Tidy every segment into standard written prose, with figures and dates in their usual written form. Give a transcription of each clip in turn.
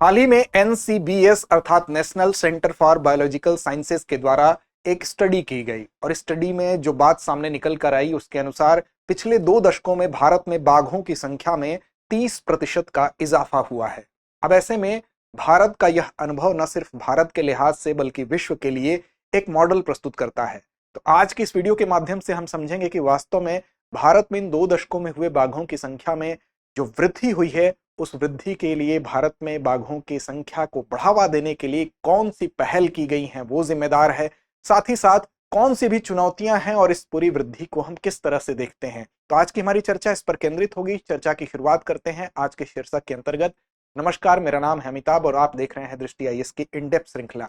हाल ही में एनसीबीएस अर्थात national centre for biological sciences के द्वारा एक स्टडी की गई और इस स्टडी में जो बात सामने निकल कर आई उसके अनुसार पिछले 2 दशकों में भारत में बाघों की संख्या में 30% का इजाफा हुआ है। अब ऐसे में भारत का यह अनुभव न सिर्फ भारत के लिहाज से बल्कि विश्व के लिए एक मॉडल प्रस्तुत करता है। तो आज की इस वीडियो के माध्यम से हम समझेंगे कि वास्तव में भारत में इन 2 दशकों में हुए बाघों की संख्या में जो वृद्धि हुई है उस वृद्धि के लिए भारत में बाघों की संख्या को बढ़ावा देने के लिए कौन सी पहल की गई हैं वो जिम्मेदार है, साथ ही साथ कौन सी भी चुनौतियां हैं और इस पूरी वृद्धि को हम किस तरह से देखते हैं। तो आज की हमारी चर्चा इस पर केंद्रित होगी। चर्चा की शुरुआत करते हैं आज के शीर्षक के अंतर्गत। नमस्कार, मेरा नाम है अमिताभ और आप देख रहे हैं दृष्टि आईएएस की इन डेप्थ श्रृंखला।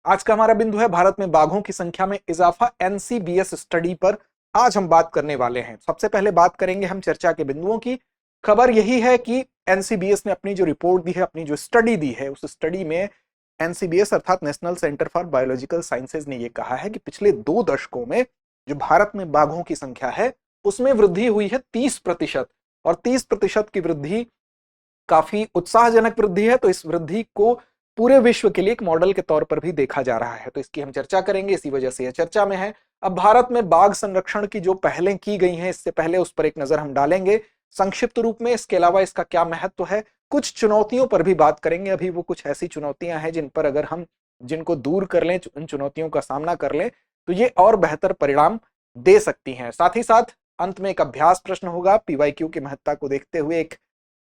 आज का हमारा बिंदु है भारत में बाघों की संख्या में इजाफा, एनसीबीएस स्टडी पर आज हम बात करने वाले हैं। सबसे पहले बात करेंगे हम चर्चा के बिंदुओं की। खबर यही है कि एनसीबीएस ने अपनी जो रिपोर्ट दी है, अपनी जो स्टडी दी है, उस स्टडी में एनसीबीएस अर्थात national centre for biological sciences ने यह कहा है कि पिछले 2 दशकों में जो भारत में बाघों की संख्या है उसमें वृद्धि हुई है 30%। और 30% की वृद्धि काफी उत्साहजनक वृद्धि है। तो इस वृद्धि को पूरे विश्व के लिए एक मॉडल के तौर पर भी देखा जा रहा है। तो इसकी हम चर्चा करेंगे, इसी वजह से यह चर्चा में है। अब भारत में बाघ संरक्षण की जो पहलें की गई हैं इससे पहले उस पर एक नजर हम डालेंगे संक्षिप्त रूप में। इसके अलावा इसका क्या महत्व है, कुछ चुनौतियों पर भी बात करेंगे। अभी वो कुछ ऐसी चुनौतियां हैं जिन पर अगर हम जिनको दूर कर लें, उन चुनौतियों का सामना कर लें तो ये और बेहतर परिणाम दे सकती हैं। साथ ही साथ अंत में एक अभ्यास प्रश्न होगा, पीवाईक्यू की महत्ता को देखते हुए एक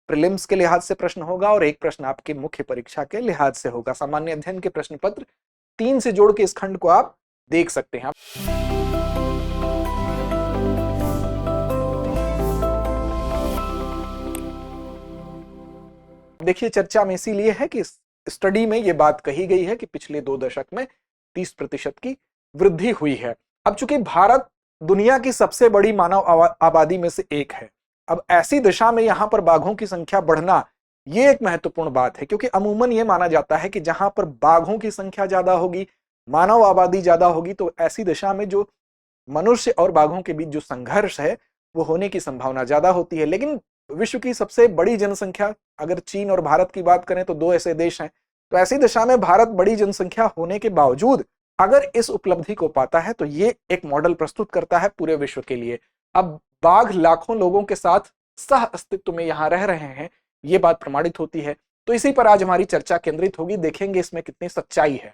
प्रीलिम्स के लिहाज से प्रश्न होगा और एक प्रश्न आपके मुख्य परीक्षा के लिहाज से होगा। सामान्य अध्ययन के प्रश्न पत्र 3 से जोड़ के इस खंड को आप देख सकते हैं। देखिए, चर्चा में इसीलिए है कि स्टडी में यह बात कही गई है कि पिछले 2 दशक में 30% की वृद्धि हुई है। अब चूंकि भारत दुनिया की सबसे बड़ी मानव आबादी में से एक है, अब ऐसी दिशा में यहां पर बाघों की संख्या बढ़ना यह एक महत्वपूर्ण बात है, क्योंकि अमूमन यह माना जाता है कि जहां पर बाघों की संख्या ज्यादा होगी, मानव आबादी ज्यादा होगी, तो ऐसी दिशा में जो मनुष्य और बाघों के बीच जो संघर्ष है वो होने की संभावना ज्यादा होती है। लेकिन विश्व की सबसे बड़ी जनसंख्या अगर चीन और भारत की बात करें तो 2 ऐसे देश हैं। तो ऐसी दिशा में भारत बड़ी जनसंख्या होने के बावजूद अगर इस उपलब्धि को पाता है तो ये एक मॉडल प्रस्तुत करता है पूरे विश्व के लिए। अब बाघ लाखों लोगों के साथ सह अस्तित्व में यहां रह रहे हैं, ये बात प्रमाणित होती है। तो इसी पर आज हमारी चर्चा केंद्रित होगी, देखेंगे इसमें कितनी सच्चाई है।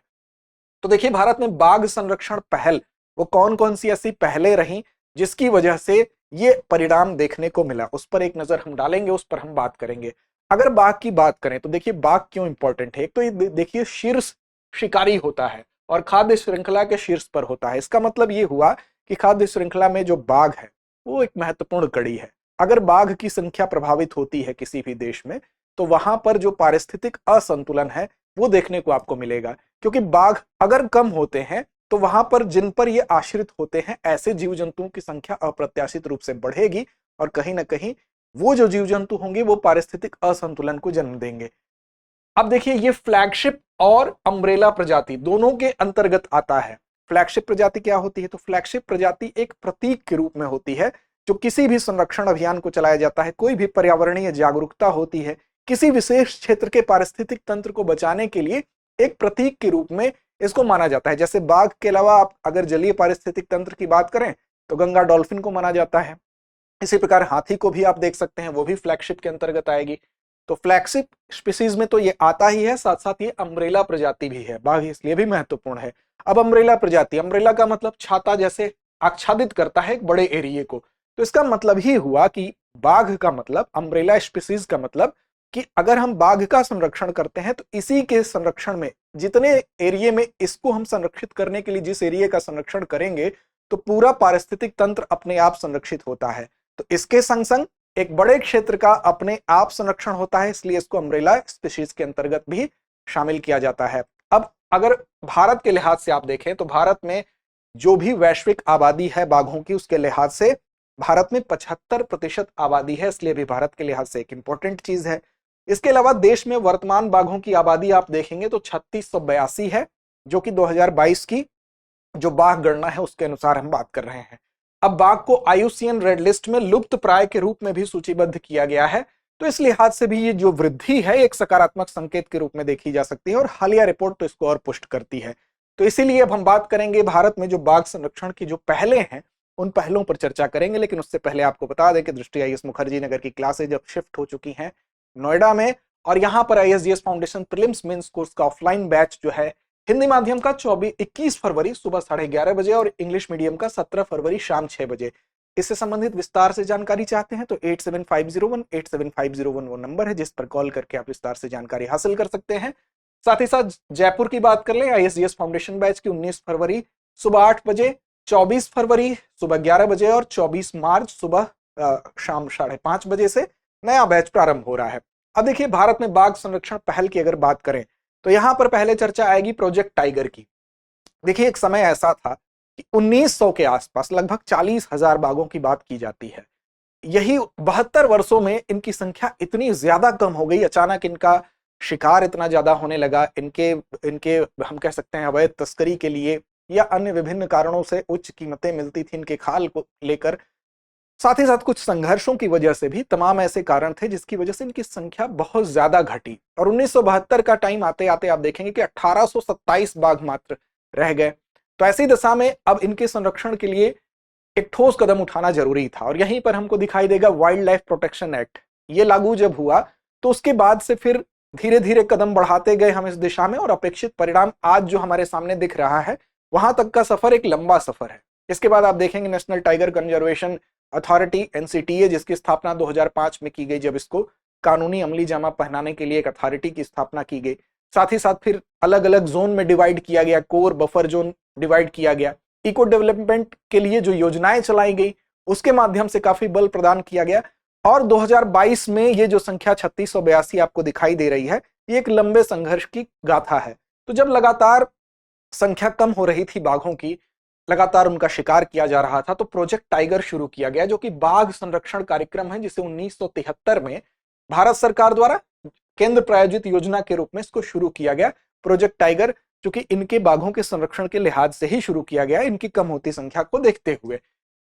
तो देखिए, भारत में बाघ संरक्षण पहल वो कौन कौन सी ऐसी पहलें रही जिसकी वजह से ये परिणाम देखने को मिला, उस पर एक नजर हम डालेंगे, उस पर हम बात करेंगे। अगर बाघ की बात करें तो देखिए बाघ क्यों इंपॉर्टेंट है। एक तो ये देखिए शीर्ष शिकारी होता है और खाद्य श्रृंखला के शीर्ष पर होता है। इसका मतलब ये हुआ कि खाद्य श्रृंखला में जो बाघ है वो एक महत्वपूर्ण कड़ी है। अगर बाघ की संख्या प्रभावित होती है किसी भी देश में तो वहां पर जो पारिस्थितिक असंतुलन है वो देखने को आपको मिलेगा, क्योंकि बाघ अगर कम होते हैं तो वहां पर जिन पर ये आश्रित होते हैं ऐसे जीव जंतुओं की संख्या अप्रत्याशित रूप से बढ़ेगी और कहीं ना कहीं वो जो जीव जंतु होंगे वो पारिस्थितिक असंतुलन को जन्म देंगे। अब देखिए, ये फ्लैगशिप और अम्ब्रेला प्रजाति दोनों के अंतर्गत आता है। फ्लैगशिप प्रजाति क्या होती है? तो फ्लैगशिप प्रजाति एक प्रतीक के रूप में होती है जो किसी भी संरक्षण अभियान को चलाया जाता है, कोई भी पर्यावरणीय जागरूकता होती है, किसी विशेष क्षेत्र के पारिस्थितिक तंत्र को बचाने के लिए एक प्रतीक के रूप में इसको माना जाता है। जैसे बाघ के अलावा आप अगर जलीय पारिस्थितिक तंत्र की बात करें तो गंगा डॉल्फिन को माना जाता है। इसी प्रकार हाथी को भी आप देख सकते हैं, वो भी फ्लैगशिप के अंतर्गत आएगी। तो फ्लैगशिप स्पीसीज में तो ये आता ही है, साथ साथ ये अम्ब्रेला प्रजाति भी है। बाघ इसलिए भी महत्वपूर्ण है। अब अम्ब्रेला प्रजाति, अम्ब्रेला का मतलब छाता जैसे आच्छादित करता है एक बड़े एरिए को। तो इसका मतलब ही हुआ कि बाघ का मतलब, अम्ब्रेला स्पीसीज का मतलब कि अगर हम बाघ का संरक्षण करते हैं तो इसी के संरक्षण में जितने एरिया में इसको हम संरक्षित करने के लिए जिस एरिया का संरक्षण करेंगे तो पूरा पारिस्थितिक तंत्र अपने आप संरक्षित होता है। तो इसके संग संग एक बड़े क्षेत्र का अपने आप संरक्षण होता है, इसलिए इसको अम्ब्रेला स्पीशीज के अंतर्गत भी शामिल किया जाता है। अब अगर भारत के लिहाज से आप देखें तो भारत में जो भी वैश्विक आबादी है बाघों की, उसके लिहाज से भारत में 75% आबादी है, इसलिए भी भारत के लिहाज से एक इंपॉर्टेंट चीज है। इसके अलावा देश में वर्तमान बाघों की आबादी आप देखेंगे तो 3682 है, जो कि 2022 की जो बाघ गणना है उसके अनुसार हम बात कर रहे हैं। अब बाघ को आईयूसीएन रेड लिस्ट में लुप्त प्राय के रूप में भी सूचीबद्ध किया गया है। तो इस लिहाज से भी ये जो वृद्धि है एक सकारात्मक संकेत के रूप में देखी जा सकती है और हालिया रिपोर्ट तो इसको और पुष्ट करती है। तो इसीलिए अब हम बात करेंगे भारत में जो बाघ संरक्षण की जो पहले हैं उन पहलों पर चर्चा करेंगे, लेकिन उससे पहले आपको बता दें कि दृष्टि आईएएस मुखर्जी नगर की क्लासेज अब शिफ्ट हो चुकी हैं नोएडा में, और यहाँ पर आईएसडीएस फाउंडेशन प्रीलिम्स मेंस कोर्स का ऑफलाइन बैच जो है हिंदी माध्यम का 21 फरवरी सुबह 11:30 बजे और इंग्लिश मीडियम का 17 फरवरी शाम 6 बजे। इससे संबंधित विस्तार से जानकारी चाहते हैं तो 8750187501 वो नंबर है जिस पर कॉल करके आप विस्तार से जानकारी हासिल कर सकते हैं। साथ ही साथ जयपुर की बात कर लें, आईएसडीएस फाउंडेशन बैच की 19 फरवरी सुबह 8 बजे, 24 फरवरी सुबह 11 बजे और 24 मार्च सुबह शाम 5:30 बजे से नया बैच प्रारंभ हो रहा है। अब देखिए, भारत में बाघ संरक्षण पहल की अगर बात करें तो यहां पर पहले चर्चा आएगी प्रोजेक्ट टाइगर की। देखिए, एक समय ऐसा था कि 1900 के आसपास लगभग 40,000 बाघों की बात की जाती है। यही 72 वर्षों में इनकी संख्या इतनी ज्यादा कम हो गई, अचानक इनका शिकार इतना ज्यादा होने लगा, इनके इनके हम कह सकते हैं अवैध तस्करी के लिए या अन्य विभिन्न कारणों से उच्च कीमतें मिलती थी इनके खाल को लेकर, साथ ही साथ कुछ संघर्षों की वजह से भी, तमाम ऐसे कारण थे जिसकी वजह से इनकी संख्या बहुत ज्यादा घटी और 1972 का टाइम आते आते आप देखेंगे कि 1827 बाघ मात्र रह गए। तो ऐसी दशा में अब इनके संरक्षण के लिए एक ठोस कदम उठाना जरूरी था और यहीं पर हमको दिखाई देगा वाइल्ड लाइफ प्रोटेक्शन एक्ट। ये लागू जब हुआ तो उसके बाद से फिर धीरे धीरे कदम बढ़ाते गए हम इस दिशा में और अपेक्षित परिणाम आज जो हमारे सामने दिख रहा है, वहां तक का सफर एक लंबा सफर है। इसके बाद आप देखेंगे नेशनल टाइगर कंजर्वेशन अथॉरिटी एनसीटीए, जिसकी स्थापना 2005 में की गई, जब इसको कानूनी अमली जामा पहनाने के लिए एक अथॉरिटी की स्थापना की गई। साथ ही साथ फिर अलग अलग जोन में डिवाइड किया गया, कोर बफर जोन डिवाइड किया गया। इको डेवलपमेंट के लिए जो योजनाएं चलाई गई उसके माध्यम से काफी बल प्रदान किया गया और 2022 में ये जो संख्या 3682 आपको दिखाई दे रही है, ये एक लंबे संघर्ष की गाथा है। तो जब लगातार संख्या कम हो रही थी बाघों की, लगातार उनका शिकार किया जा रहा था, तो प्रोजेक्ट टाइगर शुरू किया गया, जो कि बाघ संरक्षण कार्यक्रम है, जिसे 1973 में भारत सरकार द्वारा केंद्र प्रायोजित योजना के रूप में इसको शुरू किया गया। प्रोजेक्ट टाइगर जो कि इनके बाघों के संरक्षण के लिहाज से ही शुरू किया गया, इनकी कम होती संख्या को देखते हुए।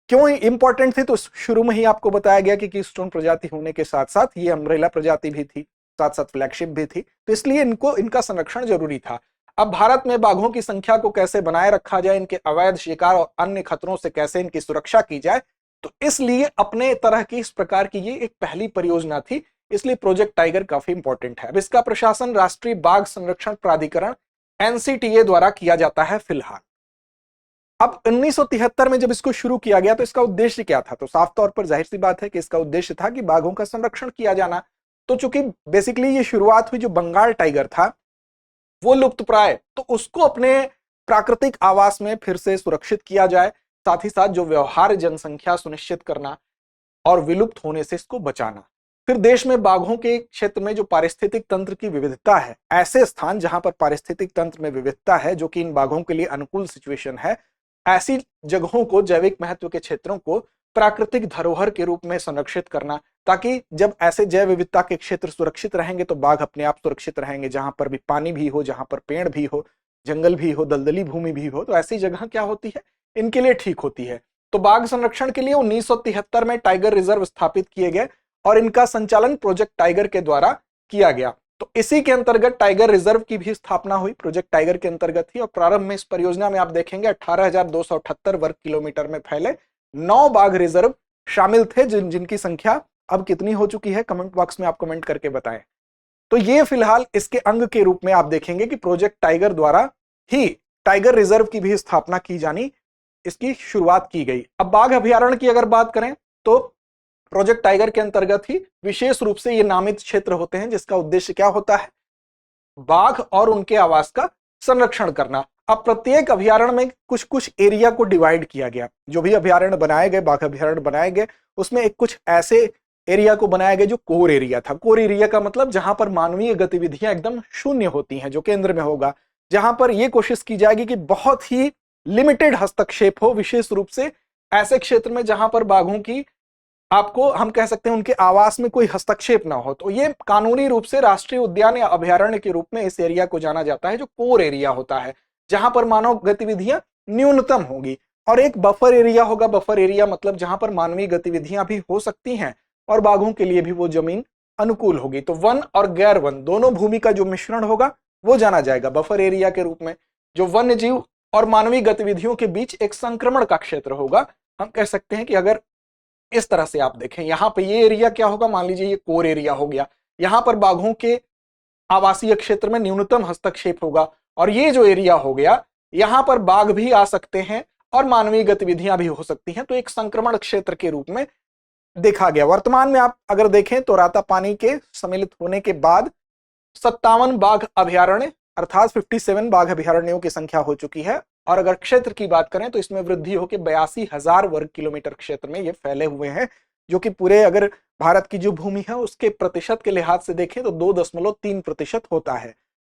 क्यों इंपॉर्टेंट थी, तो शुरू में ही आपको बताया गया कि कीस्टोन प्रजाति होने के साथ साथ ये अम्ब्रेला प्रजाति भी थी, साथ साथ फ्लैगशिप भी थी, तो इसलिए इनका संरक्षण जरूरी था। अब भारत में बाघों की संख्या को कैसे बनाए रखा जाए, इनके अवैध शिकार और अन्य खतरों से कैसे इनकी सुरक्षा की जाए, तो इसलिए अपने तरह की इस प्रकार की ये एक पहली परियोजना थी, इसलिए प्रोजेक्ट टाइगर काफी इंपॉर्टेंट है। अब इसका प्रशासन राष्ट्रीय बाघ संरक्षण प्राधिकरण एनसीटीए द्वारा किया जाता है फिलहाल। अब 1973 में जब इसको शुरू किया गया तो इसका उद्देश्य क्या था, तो साफ तौर पर जाहिर सी बात है कि इसका उद्देश्य था कि बाघों का संरक्षण किया जाना। तो चूंकि बेसिकली ये शुरुआत हुई, जो बंगाल टाइगर था वो लुप्त प्राय, तो उसको अपने प्राकृतिक आवास में फिर से सुरक्षित किया जाए, साथ ही साथ जो व्यवहार्य जनसंख्या सुनिश्चित करना और विलुप्त होने से इसको बचाना। फिर देश में बाघों के क्षेत्र में जो पारिस्थितिक तंत्र की विविधता है, ऐसे स्थान जहां पर पारिस्थितिक तंत्र में विविधता है जो कि इन बाघों के लिए अनुकूल सिचुएशन है, ऐसी जगहों को, जैविक महत्व के क्षेत्रों को प्राकृतिक धरोहर के रूप में संरक्षित करना, ताकि जब ऐसे जैव विविधता के क्षेत्र सुरक्षित रहेंगे तो बाघ अपने आप सुरक्षित रहेंगे। जहां पर भी पानी भी हो, जहां पर पेड़ भी हो, जंगल भी हो, दलदली भूमि भी हो, तो ऐसी जगह क्या होती है, इनके लिए ठीक होती है। तो बाघ संरक्षण के लिए 1973 में टाइगर रिजर्व स्थापित किए गए और इनका संचालन प्रोजेक्ट टाइगर के द्वारा किया गया। तो इसी के अंतर्गत टाइगर रिजर्व की भी स्थापना हुई, प्रोजेक्ट टाइगर के अंतर्गत ही। और प्रारंभ में इस परियोजना में आप देखेंगे 18,278 वर्ग किलोमीटर में फैले 9 बाघ रिजर्व शामिल थे, जिनकी संख्या अब कितनी हो चुकी है कमेंट बॉक्स में आप कमेंट करके बताएं। तो ये फिलहाल इसके अंग के रूप में आप देखेंगे कि प्रोजेक्ट टाइगर द्वारा ही टाइगर रिजर्व की भी स्थापना की जानी, इसकी शुरुआत की गई। अब बाघ अभयारण्य की अगर बात करें तो प्रोजेक्ट टाइगर के अंतर्गत ही विशेष रूप से ये नामित क्षेत्र होते हैं, जिसका उद्देश्य क्या होता है, बाघ और उनके आवास का संरक्षण करना। अब प्रत्येक अभयारण्य में कुछ कुछ एरिया को डिवाइड किया गया। जो भी अभयारण्य बनाए गए, बाघ अभयारण्य बनाए गए, उसमें एक कुछ ऐसे एरिया को बनाया गया जो कोर एरिया था। कोर एरिया का मतलब जहां पर मानवीय गतिविधियां एकदम शून्य होती हैं, जो केंद्र में होगा, जहां पर यह कोशिश की जाएगी कि बहुत ही लिमिटेड हस्तक्षेप हो, विशेष रूप से ऐसे क्षेत्र में जहां पर बाघों की, आपको हम कह सकते हैं, उनके आवास में कोई हस्तक्षेप ना हो। तो ये कानूनी रूप से राष्ट्रीय उद्यान या अभयारण्य के रूप में इस एरिया को जाना जाता है, जो कोर एरिया होता है, जहां पर मानव गतिविधियां न्यूनतम होगी। और एक बफर एरिया होगा। बफर एरिया मतलब जहां पर मानवीय गतिविधियां भी हो सकती हैं और बाघों के लिए भी वो जमीन अनुकूल होगी। तो वन और गैर वन दोनों भूमि का जो मिश्रण होगा वो जाना जाएगा बफर एरिया के रूप में। जो वन्य जीव और मानवीय गतिविधियों के बीच एक संक्रमण का क्षेत्र होगा। हम कह सकते हैं कि अगर इस तरह से आप देखें, यहां पे ये एरिया क्या होगा, मान लीजिए ये कोर एरिया हो गया, यहां पर बाघों के आवासीय क्षेत्र में न्यूनतम हस्तक्षेप होगा, और ये जो एरिया हो गया यहां पर बाघ भी आ सकते हैं और मानवीय गतिविधियां भी हो सकती हैं। तो एक संक्रमण क्षेत्र के रूप में देखा गया। वर्तमान में आप अगर देखें तो रातापानी के सम्मिलित होने के बाद 57 बाघ अभयारण्य अर्थात 57 बाघ अभयारण्यों की संख्या हो चुकी है। और अगर क्षेत्र की बात करें तो इसमें वृद्धि होकर 82,000 वर्ग किलोमीटर क्षेत्र में ये फैले हुए हैं, जो कि पूरे अगर भारत की जो भूमि है उसके प्रतिशत के लिहाज से देखें तो 2.3% होता है।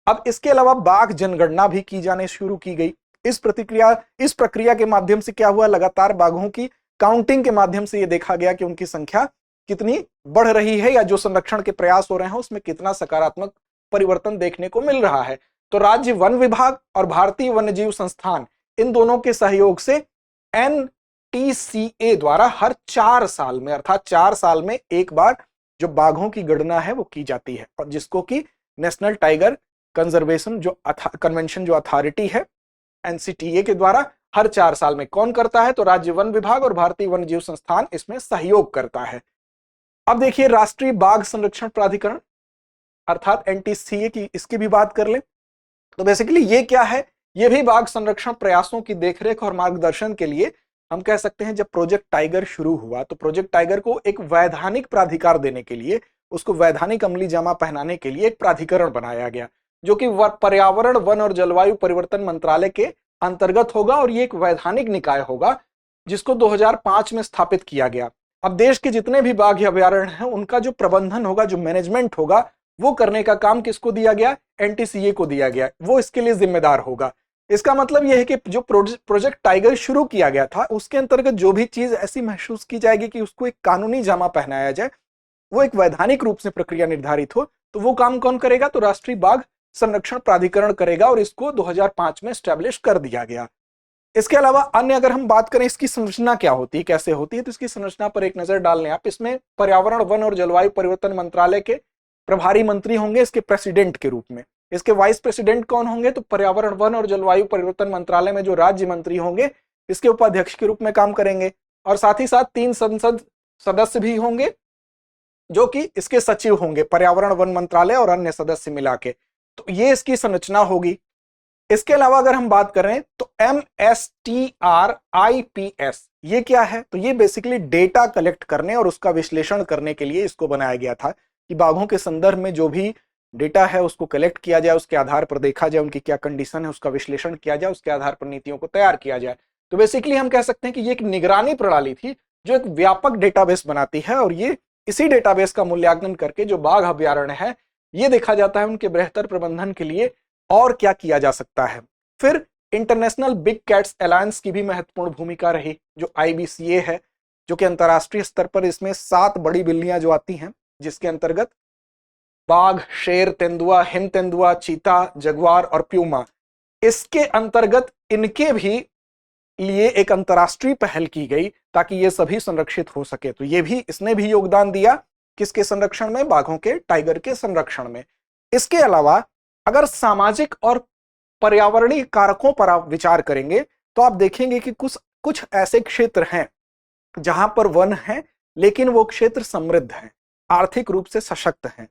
अब इसके अलावा बाघ जनगणना भी की जाने शुरू की गई। इस प्रक्रिया के माध्यम से क्या हुआ, लगातार बाघों की काउंटिंग के माध्यम से यह देखा गया कि उनकी संख्या कितनी बढ़ रही है या जो संरक्षण के प्रयास हो रहे हैं उसमें कितना सकारात्मक परिवर्तन देखने को मिल रहा है। तो राज्य वन विभाग और भारतीय वन्यजीव संस्थान इन दोनों के सहयोग से NTCA द्वारा हर 4 साल में अर्थात 4 साल में एक बार जो बाघों की गणना है वो की जाती है, और जिसको कि नेशनल टाइगर कंजर्वेशन जो कन्वेंशन जो अथॉरिटी है NCTA के द्वारा हर 4 साल में कौन करता है, तो राज्य वन विभाग और भारतीय वन्यजीव संस्थान इसमें सहयोग करता है। अब देखिए राष्ट्रीय बाघ संरक्षण प्राधिकरण अर्थात NTCA की इसकी भी बात कर लें तो बेसिकली ये क्या है, ये भी बाघ संरक्षण प्रयासों की देखरेख और मार्गदर्शन के लिए हम कह सकते हैं। जब प्रोजेक्ट टाइगर शुरू हुआ तो प्रोजेक्ट टाइगर को एक वैधानिक प्राधिकार देने के लिए, उसको वैधानिक अमली जामा पहनाने के लिए एक प्राधिकरण बनाया गया, जो कि पर्यावरण वन और जलवायु परिवर्तन मंत्रालय के अंतर्गत होगा, और ये एक वैधानिक निकाय होगा जिसको 2005 में स्थापित किया गया। अब देश के जितने भी बाघ अभयारण्य हैं उनका जो प्रबंधन होगा, जो मैनेजमेंट होगा, वो करने का काम किसको दिया गया, NTCA को दिया गया, वो इसके लिए जिम्मेदार होगा। इसका मतलब यह है कि जो प्रोजेक्ट टाइगर शुरू किया गया था उसके अंतर्गत जो भी चीज ऐसी महसूस की जाएगी कि उसको एक कानूनी जामा पहनाया जाए, वो एक वैधानिक रूप से प्रक्रिया निर्धारित हो, तो वो काम कौन करेगा, तो राष्ट्रीय बाघ संरक्षण प्राधिकरण करेगा, और इसको 2005 में स्टैब्लिश कर दिया गया। इसके अलावा अन्य अगर हम बात करें इसकी संरचना क्या होती है, कैसे होती है, तो इसकी संरचना पर एक नजर डाल लें आप। इसमें पर्यावरण वन और जलवायु परिवर्तन मंत्रालय के प्रभारी मंत्री होंगे इसके प्रेसिडेंट के रूप में। इसके वाइस प्रेसिडेंट कौन होंगे, तो पर्यावरण वन और जलवायु परिवर्तन मंत्रालय में जो राज्य मंत्री होंगे इसके उपाध्यक्ष के रूप में काम करेंगे, और साथ ही साथ 3 संसद सदस्य भी होंगे जो कि इसके सचिव होंगे, पर्यावरण वन मंत्रालय और अन्य सदस्य मिला के। तो ये इसकी संरचना होगी। इसके अलावा अगर हम बात करें तो MSTRIPS ये क्या है, तो ये बेसिकली डेटा कलेक्ट करने और उसका विश्लेषण करने के लिए इसको बनाया गया था कि बाघों के संदर्भ में जो भी डेटा है उसको कलेक्ट किया जाए, उसके आधार पर देखा जाए उनकी क्या कंडीशन है, उसका विश्लेषण किया जाए, उसके आधार पर नीतियों को तैयार किया जाए। तो बेसिकली हम कह सकते हैं कि ये एक निगरानी प्रणाली थी जो एक व्यापक डेटाबेस बनाती है, और ये इसी डेटाबेस का मूल्यांकन करके जो बाघ अभयारण्य है ये देखा जाता है उनके बेहतर प्रबंधन के लिए और क्या किया जा सकता है। फिर इंटरनेशनल बिग कैट्स अलायंस की भी महत्वपूर्ण भूमिका रही, जो IBCA है, जो कि अंतरराष्ट्रीय स्तर पर इसमें 7 बड़ी बिल्लियां जो आती हैं, जिसके अंतर्गत बाघ, शेर, तेंदुआ, हिम तेंदुआ, चीता, जगुआर और प्यूमा, इसके अंतर्गत इनके भी लिए एक अंतरराष्ट्रीय पहल की गई ताकि ये सभी संरक्षित हो सके। तो ये भी इसने भी योगदान दिया किसके संरक्षण में, बाघों के, टाइगर के संरक्षण में। इसके अलावा अगर सामाजिक और पर्यावरणीय कारकों पर आप विचार करेंगे तो आप देखेंगे कि कुछ ऐसे क्षेत्र हैं जहां पर वन है लेकिन वो क्षेत्र समृद्ध हैं, आर्थिक रूप से सशक्त हैं,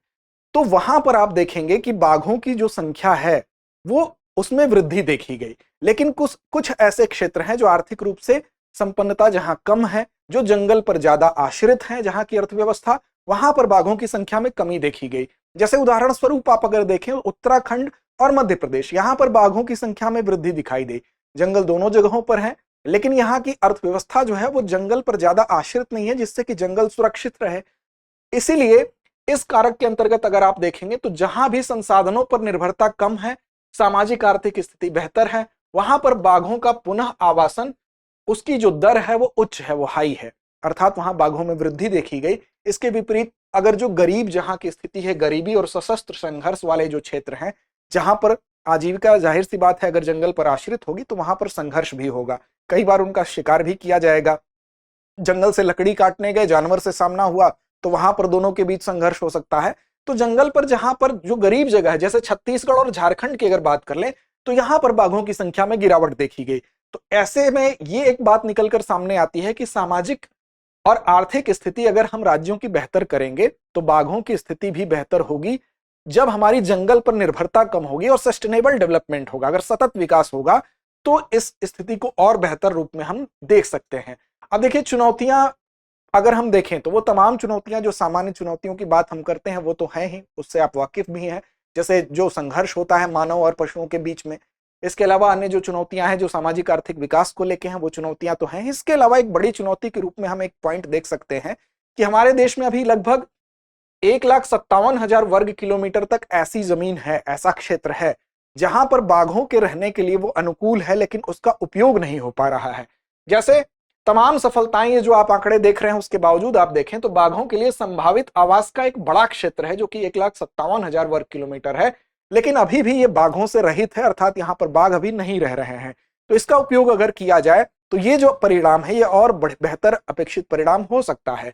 तो वहां पर आप देखेंगे कि बाघों की जो संख्या है वो उसमें वृद्धि देखी गई। लेकिन कुछ ऐसे क्षेत्र हैं जो आर्थिक रूप से संपन्नता जहां कम है, जो जंगल पर ज्यादा आश्रित हैं, जहां की अर्थव्यवस्था, वहां पर बाघों की संख्या में कमी देखी गई। जैसे उदाहरण स्वरूप आप अगर देखें उत्तराखंड और मध्य प्रदेश, यहां पर बाघों की संख्या में वृद्धि दिखाई दी। जंगल दोनों जगहों पर है लेकिन यहाँ की अर्थव्यवस्था जो है वो जंगल पर ज्यादा आश्रित नहीं है, जिससे कि जंगल सुरक्षित रहे। इसीलिए इस कारक के अंतर्गत अगर आप देखेंगे तो जहां भी संसाधनों पर निर्भरता कम है, सामाजिक आर्थिक स्थिति बेहतर है, वहां पर बाघों का पुनः आवासन, उसकी जो दर है वो उच्च है, वो हाई है, अर्थात वहां बाघों में वृद्धि देखी गई। इसके विपरीत अगर जो गरीब जहां की स्थिति है, गरीबी और सशस्त्र संघर्ष वाले जो क्षेत्र हैं, जहां पर आजीविका जाहिर सी बात है अगर जंगल पर आश्रित होगी तो वहां पर संघर्ष भी होगा, कई बार उनका शिकार भी किया जाएगा। जंगल से लकड़ी काटने गए, जानवर से सामना हुआ तो वहां पर दोनों के बीच संघर्ष हो सकता है। तो जंगल पर जहां पर जो गरीब जगह है, जैसे छत्तीसगढ़ और झारखंड की अगर बात कर लें, तो यहां पर बाघों की संख्या में गिरावट देखी गई। तो ऐसे में ये एक बात निकलकर सामने आती है कि सामाजिक और आर्थिक स्थिति अगर हम राज्यों की बेहतर करेंगे तो बाघों की स्थिति भी बेहतर होगी। जब हमारी जंगल पर निर्भरता कम होगी और सस्टेनेबल डेवलपमेंट होगा, अगर सतत विकास होगा, तो इस स्थिति को और बेहतर रूप में हम देख सकते हैं। अब देखिए, चुनौतियां अगर हम देखें तो वो तमाम चुनौतियां, जो सामान्य चुनौतियों की बात हम करते हैं वो तो है ही, उससे आप वाकिफ भी हैं, जैसे जो संघर्ष होता है मानव और पशुओं के बीच में। इसके अलावा अन्य जो चुनौतियां हैं जो सामाजिक आर्थिक विकास को लेके हैं, वो चुनौतियां तो हैं। इसके अलावा एक बड़ी चुनौती के रूप में हम एक पॉइंट देख सकते हैं कि हमारे देश में अभी लगभग 1,57,000 वर्ग किलोमीटर तक ऐसी जमीन है, ऐसा क्षेत्र है जहां पर बाघों के रहने के लिए वो अनुकूल है, लेकिन उसका उपयोग नहीं हो पा रहा है। जैसे तमाम सफलताएं ये जो आप आंकड़े देख रहे हैं, उसके बावजूद आप देखें तो बाघों के लिए संभावित आवास का एक बड़ा क्षेत्र है जो कि 1,57,000 वर्ग किलोमीटर है, लेकिन अभी भी ये बाघों से रहित है, अर्थात यहाँ पर बाघ अभी नहीं रह रहे हैं। तो इसका उपयोग अगर किया जाए तो ये जो परिणाम है ये और बेहतर अपेक्षित परिणाम हो सकता है,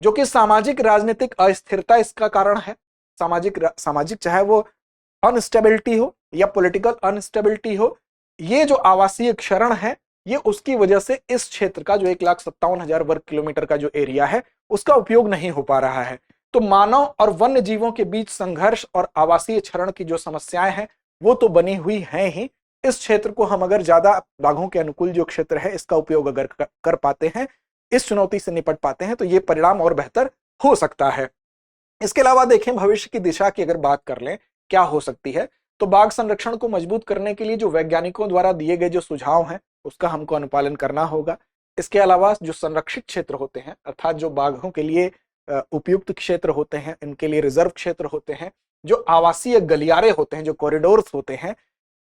जो कि सामाजिक राजनीतिक अस्थिरता इसका कारण है। सामाजिक चाहे वो अनस्टेबिलिटी हो या पॉलिटिकल अनस्टेबिलिटी हो, ये जो आवासीय क्षरण है ये उसकी वजह से इस क्षेत्र का जो 1,57,000 वर्ग किलोमीटर का जो एरिया है उसका उपयोग नहीं हो पा रहा है। तो मानव और वन्य जीवों के बीच संघर्ष और आवासीय क्षरण की जो समस्याएं हैं वो तो बनी हुई हैं ही। इस क्षेत्र को हम अगर ज्यादा बाघों के अनुकूल जो क्षेत्र है इसका उपयोग अगर कर पाते हैं, इस चुनौती से निपट पाते हैं, तो ये परिणाम और बेहतर हो सकता है। इसके अलावा देखें, भविष्य की दिशा की अगर बात कर लें क्या हो सकती है, तो बाघ संरक्षण को मजबूत करने के लिए जो वैज्ञानिकों द्वारा दिए गए जो सुझाव हैं उसका हमको अनुपालन करना होगा। इसके अलावा जो संरक्षित क्षेत्र होते हैं, अर्थात जो बाघों के लिए उपयुक्त क्षेत्र होते हैं, इनके लिए रिजर्व क्षेत्र होते हैं, जो आवासीय गलियारे होते हैं, जो कॉरिडोर्स होते हैं,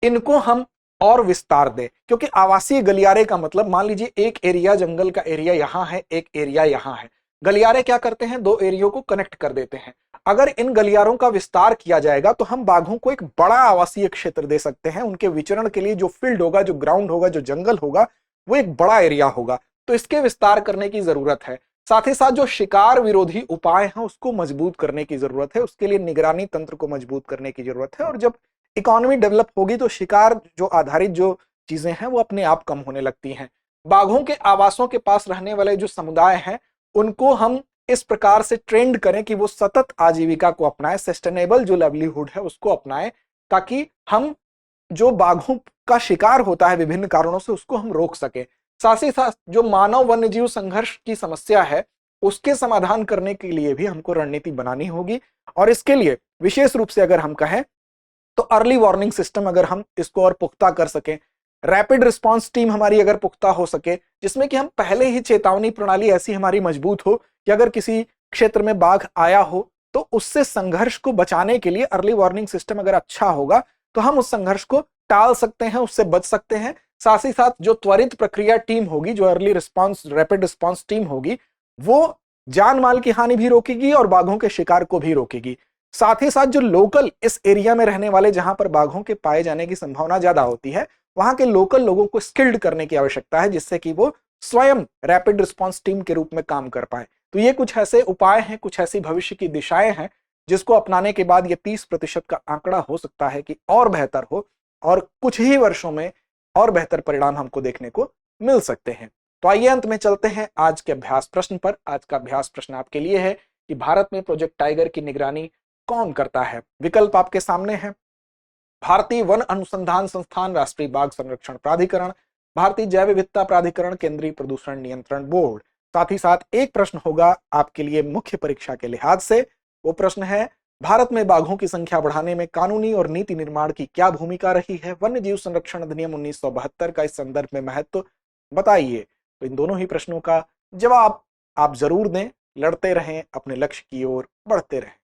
इनको हम और विस्तार दें। क्योंकि आवासीय गलियारे का मतलब, मान लीजिए एक एरिया जंगल का एरिया यहाँ है, एक एरिया यहाँ है, गलियारे क्या करते हैं, दो एरियो को कनेक्ट कर देते हैं। अगर इन गलियारों का विस्तार किया जाएगा तो हम बाघों को एक बड़ा आवासीय क्षेत्र दे सकते हैं। उनके विचरण के लिए जो फील्ड होगा, जो ग्राउंड होगा, जो जंगल होगा, वो एक बड़ा एरिया होगा। तो इसके विस्तार करने की जरूरत है। साथ ही साथ जो शिकार विरोधी उपाय हैं उसको मजबूत करने की जरूरत है, उसके लिए निगरानी तंत्र को मजबूत करने की जरूरत है। और जब इकोनॉमी डेवलप होगी तो शिकार जो आधारित जो चीजें हैं वो अपने आप कम होने लगती हैं। बाघों के आवासों के पास रहने वाले जो समुदाय हैं उनको हम इस प्रकार से ट्रेंड करें कि वो सतत आजीविका को अपनाएं, सस्टेनेबल जो लाइवलीहुड है उसको अपनाएं, ताकि हम जो बाघों का शिकार होता है विभिन्न कारणों से उसको हम रोक सकें। साथ ही साथ जो मानव वन्यजीव संघर्ष की समस्या है उसके समाधान करने के लिए भी हमको रणनीति बनानी होगी। और इसके लिए विशेष रूप से अगर हम कहें तो अर्ली वार्निंग सिस्टम अगर हम इसको और पुख्ता कर सकें, रैपिड रिस्पांस टीम हमारी अगर पुख्ता हो सके, जिसमें कि हम पहले ही चेतावनी प्रणाली ऐसी हमारी मजबूत हो कि अगर किसी क्षेत्र में बाघ आया हो तो उससे संघर्ष को बचाने के लिए अर्ली वार्निंग सिस्टम अगर अच्छा होगा तो हम उस संघर्ष को टाल सकते हैं, उससे बच सकते हैं। साथ ही साथ जो त्वरित प्रक्रिया टीम होगी, जो early response rapid response team होगी, वो जान माल की हानि भी रोकेगी और बाघों के शिकार को भी रोकेगी। साथ ही साथ जो लोकल इस एरिया में रहने वाले, जहां पर बाघों के पाए जाने की संभावना ज्यादा होती है, वहां के लोकल लोगों को स्किल्ड करने की आवश्यकता है, जिससे कि वो स्वयं रैपिड रिस्पांस टीम के रूप में काम कर पाए। तो ये कुछ ऐसे उपाय हैं, कुछ ऐसी भविष्य की दिशाएं हैं जिसको अपनाने के बाद ये 30% का आंकड़ा हो सकता है कि और बेहतर हो और कुछ ही वर्षों में और बेहतर परिणाम हमको देखने को मिल सकते हैं। तो आइए अंत में चलते हैं आज के अभ्यास प्रश्न पर। आज का अभ्यास प्रश्न आपके लिए है कि भारत में प्रोजेक्ट टाइगर की निगरानी कौन करता है। विकल्प आपके सामने है, भारतीय वन अनुसंधान संस्थान, राष्ट्रीय बाघ संरक्षण प्राधिकरण, भारतीय जैव विविधता प्राधिकरण, केंद्रीय प्रदूषण नियंत्रण बोर्ड। साथ ही साथ एक प्रश्न होगा आपके लिए मुख्य परीक्षा के लिहाज से, वो प्रश्न है भारत में बाघों की संख्या बढ़ाने में कानूनी और नीति निर्माण की क्या भूमिका रही है, वन्य जीव संरक्षण अधिनियम 1972 का इस संदर्भ में महत्व बताइए। तो इन दोनों ही प्रश्नों का जवाब आप जरूर दें, लड़ते रहें, अपने लक्ष्य की ओर बढ़ते रहें।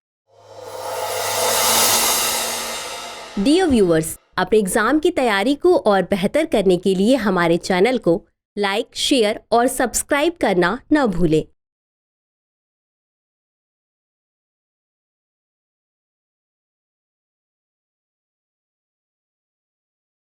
डियर व्यूअर्स, अपने एग्जाम की तैयारी को और बेहतर करने के लिए हमारे चैनल को लाइक, शेयर और सब्सक्राइब करना न भूलें।